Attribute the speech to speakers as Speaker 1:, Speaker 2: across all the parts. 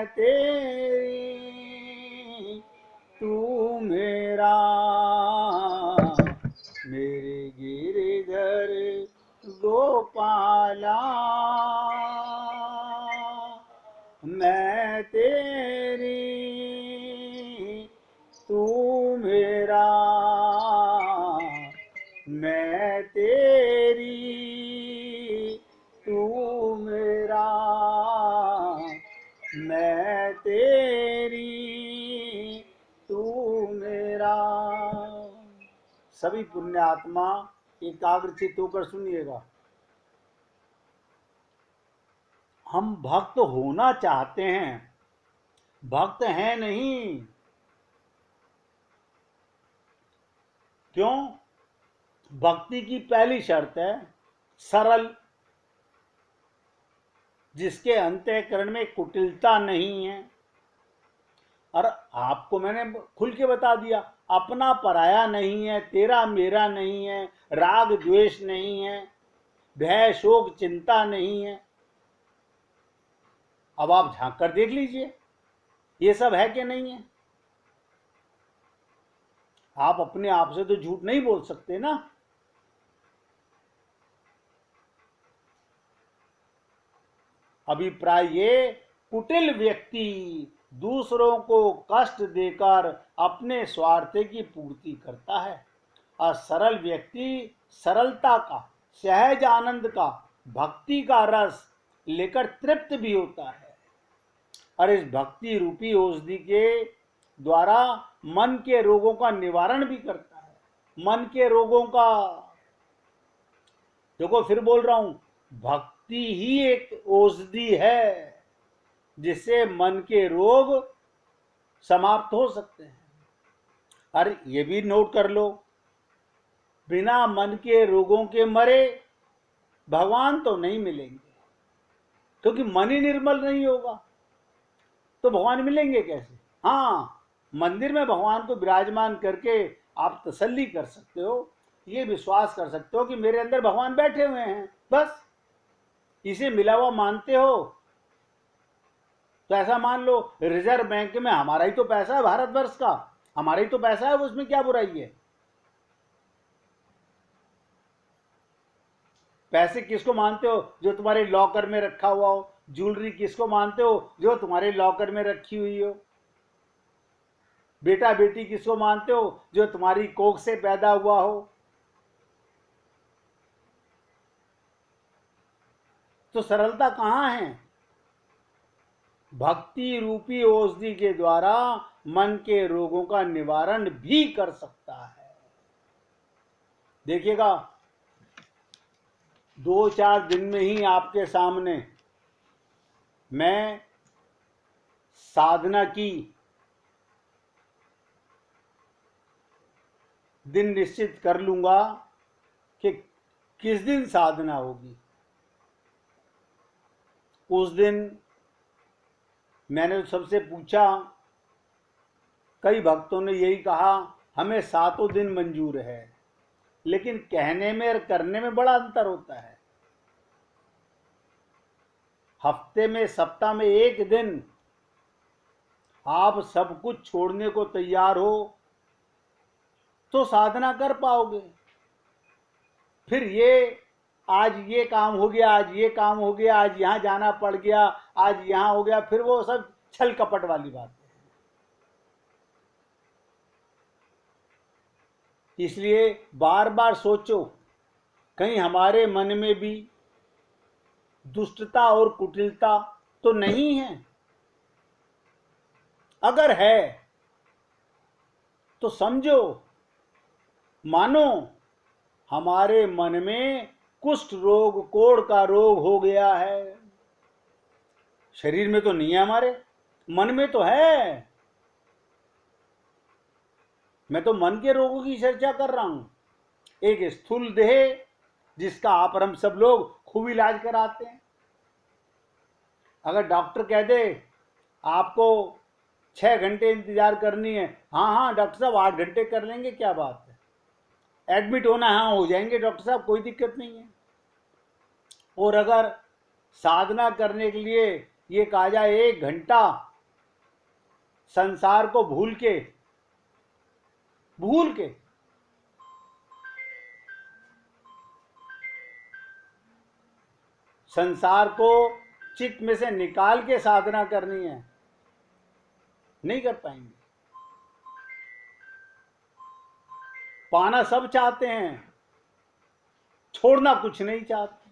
Speaker 1: मैं तेरी तू मेरा, मेरे गिरधर गोपाला, मैं तेरी तू मेरा, मैं तेरी तू मेरा, मैं तेरी तू मेरा। सभी पुण्य आत्मा एकाग्रचित्त होकर सुनिएगा। हम भक्त होना चाहते हैं, भक्त हैं नहीं। क्यों? भक्ति की पहली शर्त है सरल, जिसके अंतःकरण में कुटिलता नहीं है। और आपको मैंने खुल के बता दिया, अपना पराया नहीं है, तेरा मेरा नहीं है, राग द्वेष नहीं है, भय शोक चिंता नहीं है। अब आप झांक कर देख लीजिए, ये सब है कि नहीं है। आप अपने आप से तो झूठ नहीं बोल सकते ना। अभिप्राय ये, कुटिल व्यक्ति दूसरों को कष्ट देकर अपने स्वार्थ की पूर्ति करता है, और सरल व्यक्ति सरलता का, सहज आनंद का, भक्ति का रस लेकर तृप्त भी होता है। और इस भक्ति रूपी औषधि के द्वारा मन के रोगों का निवारण भी करता है। मन के रोगों का, देखो फिर बोल रहा हूं, भक्ति ही एक औषधि है जिससे मन के रोग समाप्त हो सकते हैं। और ये भी नोट कर लो, बिना मन के रोगों के मरे भगवान तो नहीं मिलेंगे, क्योंकि मन ही निर्मल नहीं होगा तो भगवान मिलेंगे कैसे। हाँ, मंदिर में भगवान को विराजमान करके आप तसल्ली कर सकते हो, ये विश्वास कर सकते हो कि मेरे अंदर भगवान बैठे हुए हैं, बस इसे मिला हुआ मानते हो। तो ऐसा मान लो, रिजर्व बैंक में हमारा ही तो पैसा है, भारतवर्ष का हमारा ही तो पैसा है, उसमें क्या बुराई है। पैसे किसको मानते हो? जो तुम्हारे लॉकर में रखा हुआ हो। ज्वेलरी किसको मानते हो? जो तुम्हारे लॉकर में रखी हुई हो। बेटा बेटी किसको मानते हो? जो तुम्हारी कोख से पैदा हुआ हो। तो सरलता कहां है? भक्ति रूपी औषधि के द्वारा मन के रोगों का निवारण भी कर सकता है। देखिएगा, 2-4 दिन में ही आपके सामने मैं साधना की दिन निश्चित कर लूंगा कि किस दिन साधना होगी। उस दिन मैंने सबसे पूछा, कई भक्तों ने यही कहा, हमें 7 दिन मंजूर है, लेकिन कहने में और करने में बड़ा अंतर होता है। हफ्ते में, सप्ताह में 1 दिन आप सब कुछ छोड़ने को तैयार हो तो साधना कर पाओगे। फिर ये आज ये काम हो गया, आज ये काम हो गया, आज यहां जाना पड़ गया, आज यहां हो गया, फिर वो सब छल कपट वाली बात है। इसलिए बार बार सोचो, कहीं हमारे मन में भी दुष्टता और कुटिलता तो नहीं है। अगर है तो समझो, मानो हमारे मन में कुष्ठ रोग, कोढ़ का रोग हो गया है। शरीर में तो नहीं है, हमारे मन में तो है। मैं तो मन के रोगों की चर्चा कर रहा हूं। एक स्थूल देह जिसका आप और हम सब लोग खूब इलाज कराते हैं। अगर डॉक्टर कह दे आपको 6 घंटे इंतजार करनी है, हाँ हाँ डॉक्टर साहब 8 घंटे कर लेंगे, क्या बात है। एडमिट होना, हाँ हो जाएंगे डॉक्टर साहब, कोई दिक्कत नहीं है। और अगर साधना करने के लिए ये कहा जाए 1 घंटा, संसार को भूल के संसार को चित्त में से निकाल के साधना करनी है, नहीं कर पाएंगे। पाना सब चाहते हैं, छोड़ना कुछ नहीं चाहते।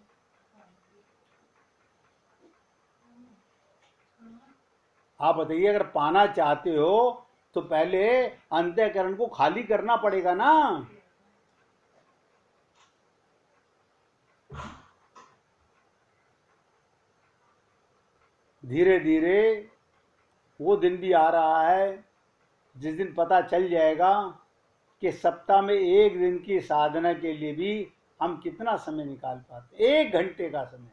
Speaker 1: आप बताइए, अगर पाना चाहते हो तो पहले अंतःकरण को खाली करना पड़ेगा ना। धीरे धीरे वो दिन भी आ रहा है जिस दिन पता चल जाएगा कि सप्ताह में एक दिन की साधना के लिए भी हम कितना समय निकाल पाते, 1 घंटे का समय,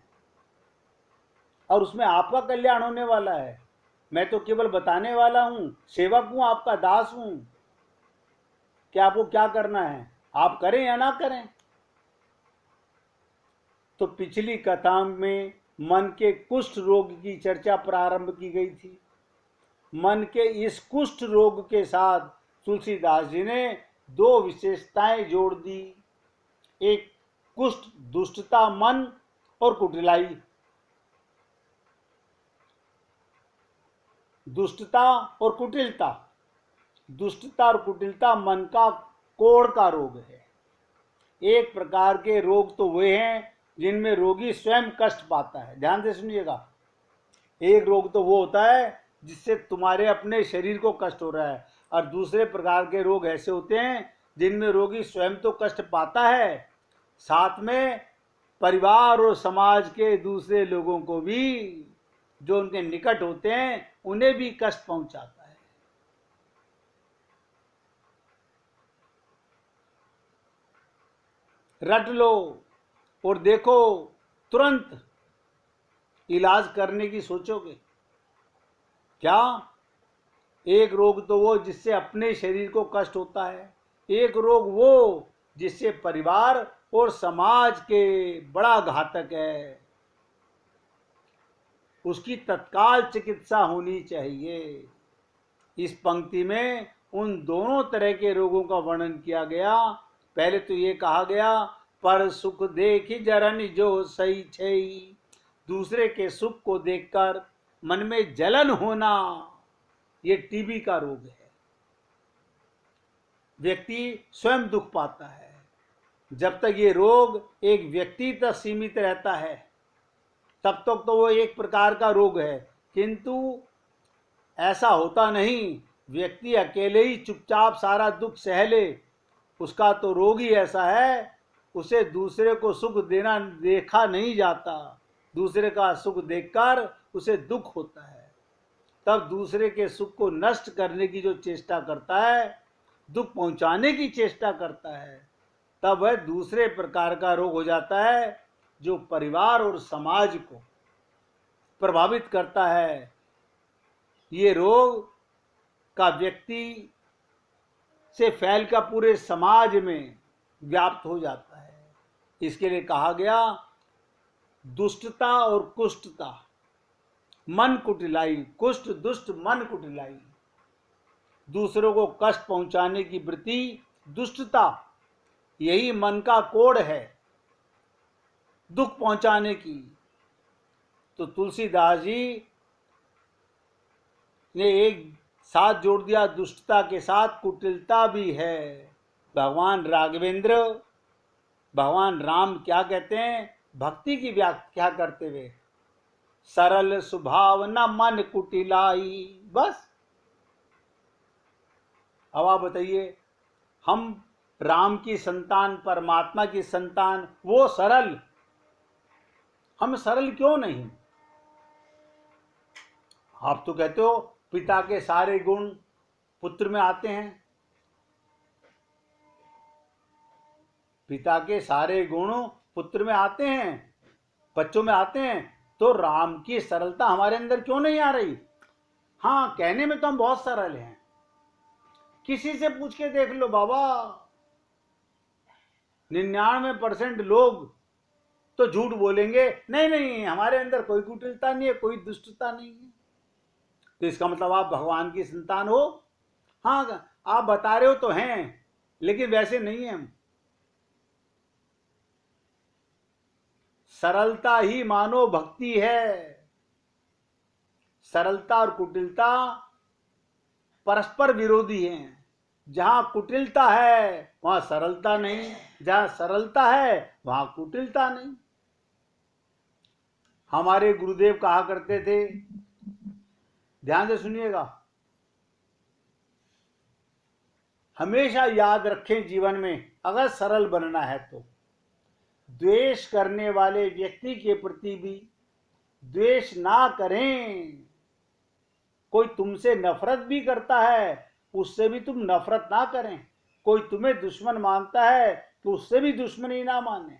Speaker 1: और उसमें आपका कल्याण होने वाला है। मैं तो केवल बताने वाला हूं, सेवक हूं, आपका दास हूं कि आपको क्या करना है, आप करें या ना करें। तो पिछली कथा में मन के कुष्ठ रोग की चर्चा प्रारंभ की गई थी। मन के इस कुष्ठ रोग के साथ तुलसीदास जी ने 2 विशेषताएं जोड़ दी। एक कुष्ठ दुष्टता मन और कुटिलाई। दुष्टता और कुटिलता, दुष्टता और कुटिलता मन का कोढ़ का रोग है। एक प्रकार के रोग तो वे हैं जिनमें रोगी स्वयं कष्ट पाता है। ध्यान से सुनिएगा, एक रोग तो वो होता है जिससे तुम्हारे अपने शरीर को कष्ट हो रहा है, और दूसरे प्रकार के रोग ऐसे होते हैं जिनमें रोगी स्वयं तो कष्ट पाता है, साथ में परिवार और समाज के दूसरे लोगों को भी, जो उनके निकट होते हैं, उन्हें भी कष्ट पहुंचाता है। रट लो और देखो, तुरंत इलाज करने की सोचोगे क्या? एक रोग तो वो जिससे अपने शरीर को कष्ट होता है, एक रोग वो जिससे परिवार और समाज के बड़ा घातक है। उसकी तत्काल चिकित्सा होनी चाहिए। इस पंक्ति में उन दोनों तरह के रोगों का वर्णन किया गया। पहले तो ये कहा गया, पर सुख देखी जरन जो सही छई। दूसरे के सुख को देखकर मन में जलन होना, ये टीबी का रोग है। व्यक्ति स्वयं दुख पाता है। जब तक ये रोग एक व्यक्ति तक सीमित रहता है तब तक तो वो एक प्रकार का रोग है, किंतु ऐसा होता नहीं। व्यक्ति अकेले ही चुपचाप सारा दुख सह ले, उसका तो रोग ही ऐसा है, उसे दूसरे को सुख देना देखा नहीं जाता। दूसरे का सुख देखकर उसे दुख होता है, तब दूसरे के सुख को नष्ट करने की जो चेष्टा करता है, दुख पहुंचाने की चेष्टा करता है, तब वह दूसरे प्रकार का रोग हो जाता है जो परिवार और समाज को प्रभावित करता है। ये रोग का व्यक्ति से फैल कर पूरे समाज में व्याप्त हो जाता है। इसके लिए कहा गया, दुष्टता और कुष्ठता, मन कुटिलाई। कुष्ठ दुष्ट, मन कुटिलाई। दूसरों को कष्ट पहुंचाने की वृत्ति, दुष्टता, यही मन का कोढ़ है, दुख पहुंचाने की। तो तुलसीदास जी ने एक साथ जोड़ दिया, दुष्टता के साथ कुटिलता भी है। भगवान राघवेंद्र, भगवान राम क्या कहते हैं भक्ति की व्याख्या करते हुए? सरल स्वभाव न मन कुटिलाई। बस। अब आप बताइए, हम राम की संतान, परमात्मा की संतान, वो सरल, हम सरल क्यों नहीं? आप तो कहते हो पिता के सारे गुण पुत्र में आते हैं, पिता के सारे गुण पुत्र में आते हैं, बच्चों में आते हैं, तो राम की सरलता हमारे अंदर क्यों नहीं आ रही? हाँ, कहने में तो हम बहुत सरल हैं। किसी से पूछ के देख लो बाबा, 99% लोग तो झूठ बोलेंगे, नहीं नहीं हमारे अंदर कोई कुटिलता नहीं है, कोई दुष्टता नहीं है। तो इसका मतलब आप भगवान की संतान हो। हाँ, आप बता रहे हो तो हैं, लेकिन वैसे नहीं है हम। सरलता ही मानो भक्ति है। सरलता और कुटिलता परस्पर विरोधी हैं। जहां कुटिलता है वहां सरलता नहीं, जहां सरलता है वहां कुटिलता नहीं। हमारे गुरुदेव कहा करते थे, ध्यान से सुनिएगा, हमेशा याद रखें जीवन में अगर सरल बनना है तो द्वेष करने वाले व्यक्ति के प्रति भी द्वेष ना करें। कोई तुमसे नफरत भी करता है, उससे भी तुम नफरत ना करें। कोई तुम्हें दुश्मन मानता है तो उससे भी दुश्मनी ना माने।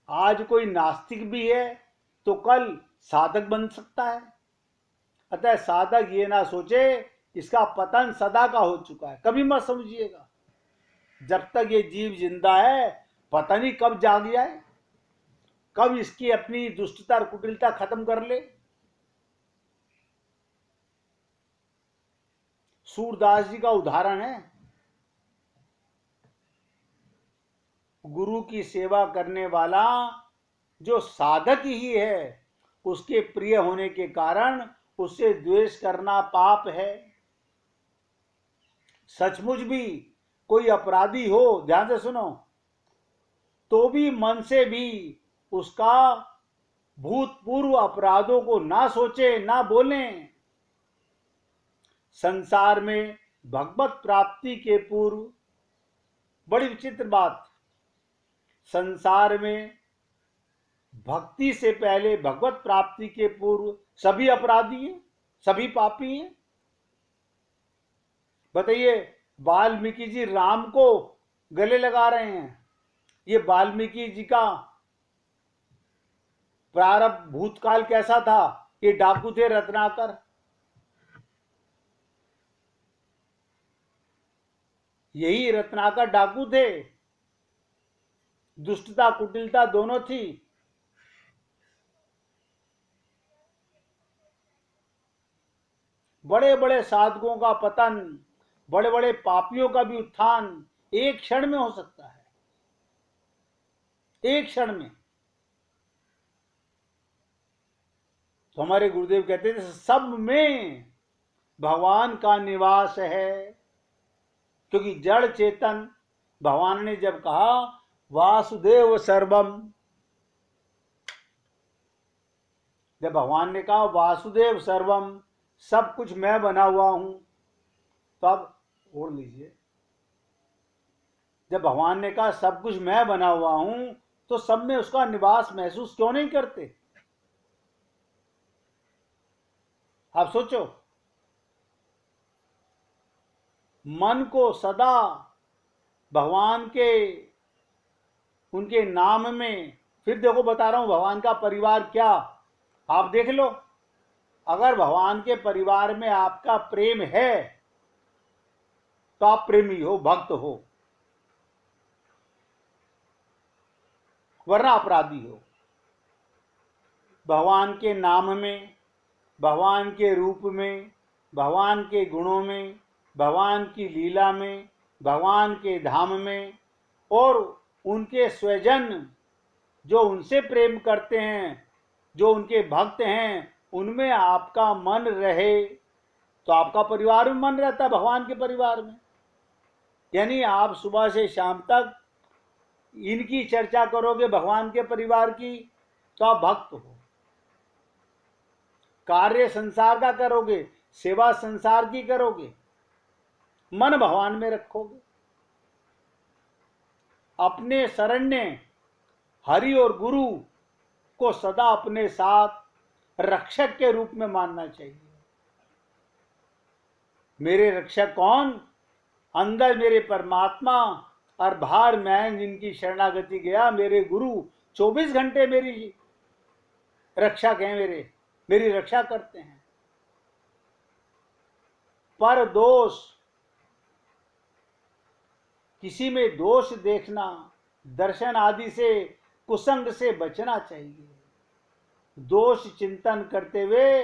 Speaker 1: आज कोई नास्तिक भी है तो कल साधक बन सकता है। अतः साधक ये ना सोचे इसका पतन सदा का हो चुका है, कभी मत समझिएगा। जब तक ये जीव जिंदा है पता नहीं कब जाग जाए, कब इसकी अपनी दुष्टता और कुटिलता खत्म कर ले। सूरदास जी का उदाहरण है। गुरु की सेवा करने वाला जो साधक ही है, उसके प्रिय होने के कारण उससे द्वेष करना पाप है। सचमुच भी कोई अपराधी हो, ध्यान से सुनो, तो भी मन से भी उसका भूतपूर्व अपराधों को ना सोचे ना बोले। संसार में भगवत प्राप्ति के पूर्व, बड़ी विचित्र बात, संसार में भक्ति से पहले भगवत प्राप्ति के पूर्व सभी अपराधी हैं, सभी पापी हैं। बताइए, वाल्मीकि जी राम को गले लगा रहे हैं। ये वाल्मीकि जी का प्रारब्ध भूतकाल कैसा था? ये डाकू थे रत्नाकर। यही रत्नाकर डाकू थे। दुष्टता कुटिलता दोनों थी। बड़े बड़े साधकों का पतन, बड़े बड़े पापियों का भी उत्थान एक क्षण में हो सकता है, एक क्षण में। तो हमारे गुरुदेव कहते थे सब में भगवान का निवास है। क्योंकि जड़ चेतन, भगवान ने जब कहा वासुदेव सर्वम, जब भगवान ने कहा वासुदेव सर्वम, सब कुछ मैं बना हुआ हूं, तो आप ओढ़ लीजिए। जब भगवान ने कहा सब कुछ मैं बना हुआ हूं, तो सब में उसका निवास महसूस क्यों नहीं करते? आप सोचो, मन को सदा भगवान के, उनके नाम में, फिर देखो बता रहा हूं भगवान का परिवार क्या, आप देख लो। अगर भगवान के परिवार में आपका प्रेम है तो आप प्रेमी हो, भक्त हो, वरना अपराधी हो। भगवान के नाम में, भगवान के रूप में, भगवान के गुणों में, भगवान की लीला में, भगवान के धाम में, और उनके स्वजन जो उनसे प्रेम करते हैं, जो उनके भक्त हैं, उनमें आपका मन रहे तो आपका परिवार में मन रहता है, भगवान के परिवार में। यानी आप सुबह से शाम तक इनकी चर्चा करोगे, भगवान के परिवार की, तो आप भक्त हो। कार्य संसार का करोगे, सेवा संसार की करोगे, मन भगवान में रखोगे। अपने शरण्य हरि और गुरु को सदा अपने साथ रक्षक के रूप में मानना चाहिए। मेरे रक्षक कौन? अंदर मेरे परमात्मा, और बाहर मैं जिनकी शरणागति गया, मेरे गुरु 24 घंटे मेरी रक्षक हैं, मेरी रक्षा करते हैं। पर दोष, किसी में दोष देखना, दर्शन आदि से, कुसंग से बचना चाहिए। दोष चिंतन करते हुए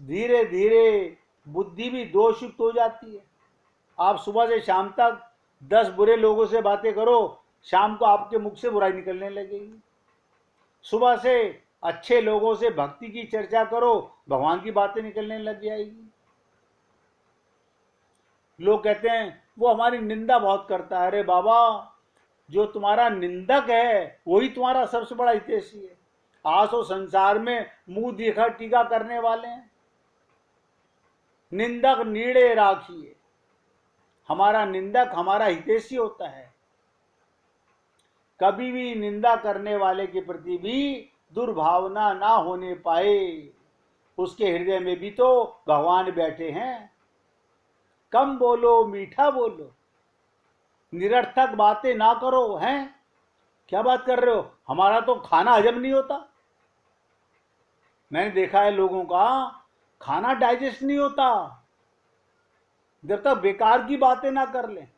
Speaker 1: धीरे धीरे बुद्धि भी दोषयुक्त हो जाती है। आप सुबह से शाम तक 10 बुरे लोगों से बातें करो, शाम को आपके मुख से बुराई निकलने लगेगी। सुबह से अच्छे लोगों से भक्ति की चर्चा करो, भगवान की बातें निकलने लग जाएगी। लोग कहते हैं वो हमारी निंदा बहुत करता है। अरे बाबा, जो तुम्हारा निंदक है वही तुम्हारा सबसे बड़ा हितैषी है। आज तो संसार में मुंह देखा टीका करने वाले हैं। निंदक नीड़े राखिए, हमारा निंदक हमारा हितैषी होता है। कभी भी निंदा करने वाले के प्रति भी दुर्भावना ना होने पाए, उसके हृदय में भी तो भगवान बैठे हैं। कम बोलो, मीठा बोलो, निरर्थक बातें ना करो। हैं, क्या बात कर रहे हो, हमारा तो खाना हजम नहीं होता। मैंने देखा है लोगों का खाना डाइजेस्ट नहीं होता जब तक बेकार की बातें ना कर लें।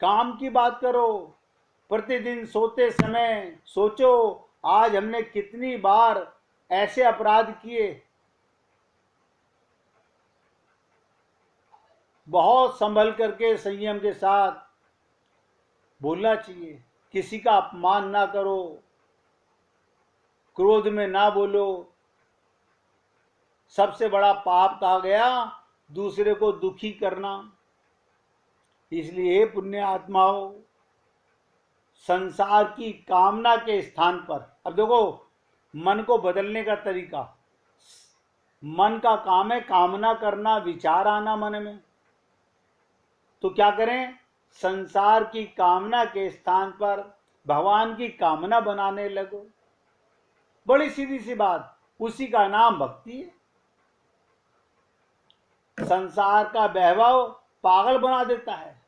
Speaker 1: काम की बात करो, प्रतिदिन सोते समय सोचो आज हमने कितनी बार ऐसे अपराध किए। बहुत संभल करके संयम के साथ बोलना चाहिए। किसी का अपमान ना करो, क्रोध में ना बोलो। सबसे बड़ा पाप कहा गया दूसरे को दुखी करना। इसलिए पुण्य आत्माओं, संसार की कामना के स्थान पर, अब देखो मन को बदलने का तरीका, मन का काम है कामना करना, विचार आना मन में। तो क्या करें, संसार की कामना के स्थान पर भगवान की कामना बनाने लगो। बड़ी सीधी सी बात, उसी का नाम भक्ति है। संसार का वैभव पागल बना देता है,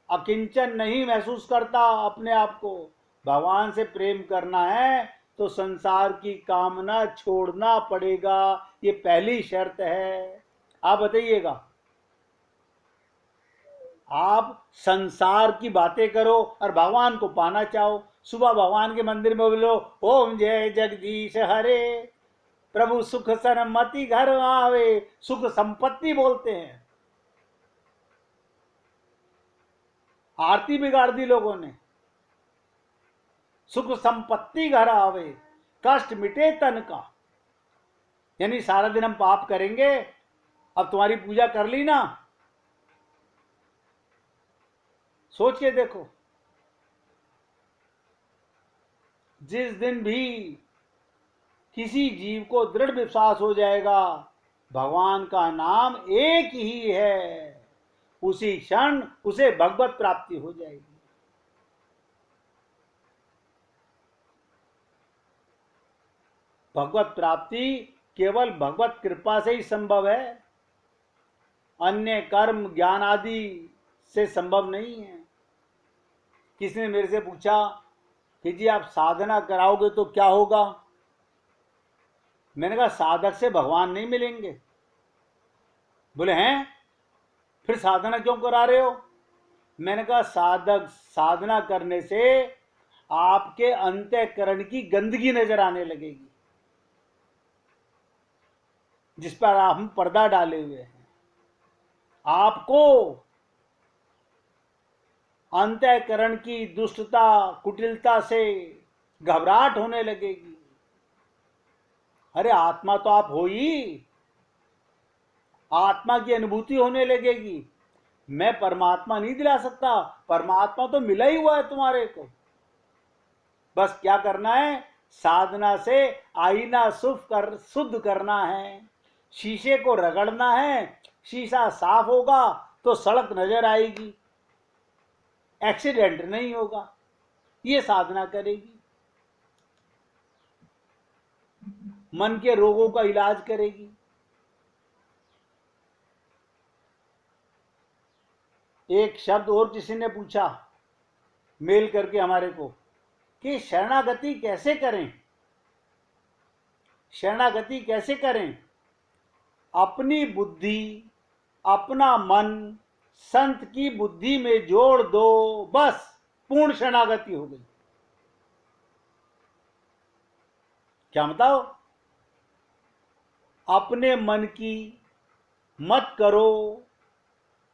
Speaker 1: अकिंचन नहीं महसूस करता अपने आप को। भगवान से प्रेम करना है तो संसार की कामना छोड़ना पड़ेगा, ये पहली शर्त है। आप बताइएगा, आप संसार की बातें करो और भगवान को पाना चाहो, सुबह भगवान के मंदिर में बोलो ओम जय जगदीश हरे, प्रभु सुख सन्मति घर आवे, सुख संपत्ति बोलते हैं। आरती बिगाड़ दी लोगों ने। सुख संपत्ति घर आवे, कष्ट मिटे तन का। यानी सारा दिन हम पाप करेंगे, अब तुम्हारी पूजा कर ली ना, सोच के देखो, जिस दिन भी किसी जीव को दृढ़ विश्वास हो जाएगा भगवान का नाम एक ही है, उसी क्षण उसे भगवत प्राप्ति हो जाएगी। भगवत प्राप्ति केवल भगवत कृपा से ही संभव है, अन्य कर्म ज्ञान आदि से संभव नहीं है। किसी ने मेरे से पूछा कि जी आप साधना कराओगे तो क्या होगा। मैंने कहा साधक से भगवान नहीं मिलेंगे। बोले हैं, फिर साधना क्यों करा रहे हो। मैंने कहा साधना करने से आपके अंतःकरण की गंदगी नजर आने लगेगी, जिस पर हम पर्दा डाले हुए हैं। आपको अंतःकरण की दुष्टता कुटिलता से घबराहट होने लगेगी। अरे आत्मा तो आप हो ही, आत्मा की अनुभूति होने लगेगी। मैं परमात्मा नहीं दिला सकता, परमात्मा तो मिला ही हुआ है तुम्हारे को। बस क्या करना है, साधना से आईना शुद्ध करना है, शीशे को रगड़ना है। शीशा साफ होगा तो सड़क नजर आएगी, एक्सीडेंट नहीं होगा। ये साधना करेगी, मन के रोगों का इलाज करेगी। एक शब्द और किसी ने पूछा मेल करके हमारे को कि शरणागति कैसे करें, शरणागति कैसे करें। अपनी बुद्धि, अपना मन संत की बुद्धि में जोड़ दो, बस पूर्ण शरणागति हो गई। क्या बताओ? अपने मन की मत करो,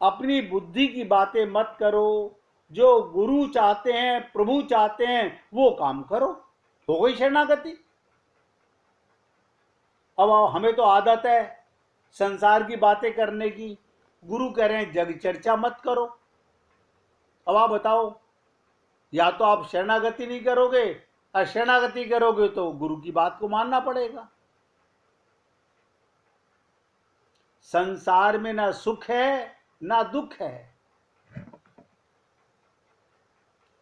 Speaker 1: अपनी बुद्धि की बातें मत करो, जो गुरु चाहते हैं, प्रभु चाहते हैं, वो काम करो। हो गई शरणागति। अब हमें तो आदत है संसार की बातें करने की। गुरु कह रहे हैं जग चर्चा मत करो। अब आप बताओ, या तो आप शरणागति नहीं करोगे, और शरणागति करोगे तो गुरु की बात को मानना पड़ेगा। संसार में ना सुख है ना दुख है।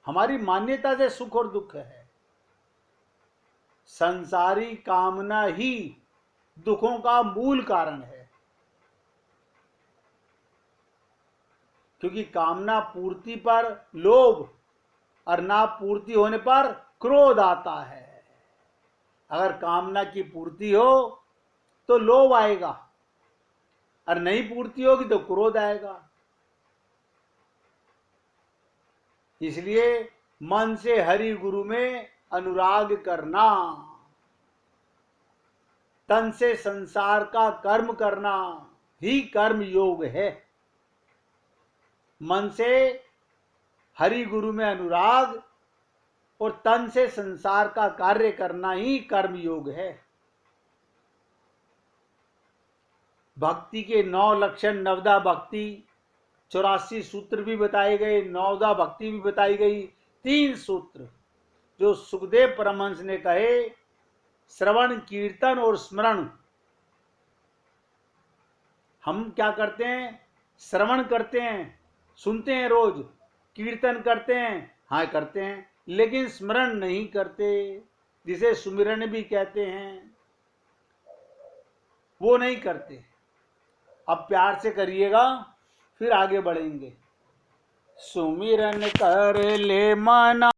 Speaker 1: हमारी मान्यता से सुख और दुख है। संसारी कामना ही दुखों का मूल कारण है, क्योंकि कामना पूर्ति पर लोभ और ना पूर्ति होने पर क्रोध आता है। अगर कामना की पूर्ति हो तो लोभ आएगा, और नहीं पूर्ति होगी तो क्रोध आएगा। इसलिए मन से हरि गुरु में अनुराग करना, तन से संसार का कर्म करना ही कर्म योग है। मन से हरि गुरु में अनुराग और तन से संसार का कार्य करना ही कर्म योग है। भक्ति के 9 लक्षण, नवदा भक्ति, 84 सूत्र भी बताए गए, नवदा भक्ति भी बताई गई। 3 सूत्र जो सुखदेव परमहंस ने कहे, श्रवण, कीर्तन और स्मरण। हम क्या करते हैं? श्रवण करते हैं, सुनते हैं रोज, कीर्तन करते हैं, हाँ करते हैं, लेकिन स्मरण नहीं करते, जिसे सुमिरन भी कहते हैं, वो नहीं करते। अब प्यार से करिएगा, फिर आगे बढ़ेंगे। सुमिरन कर ले मना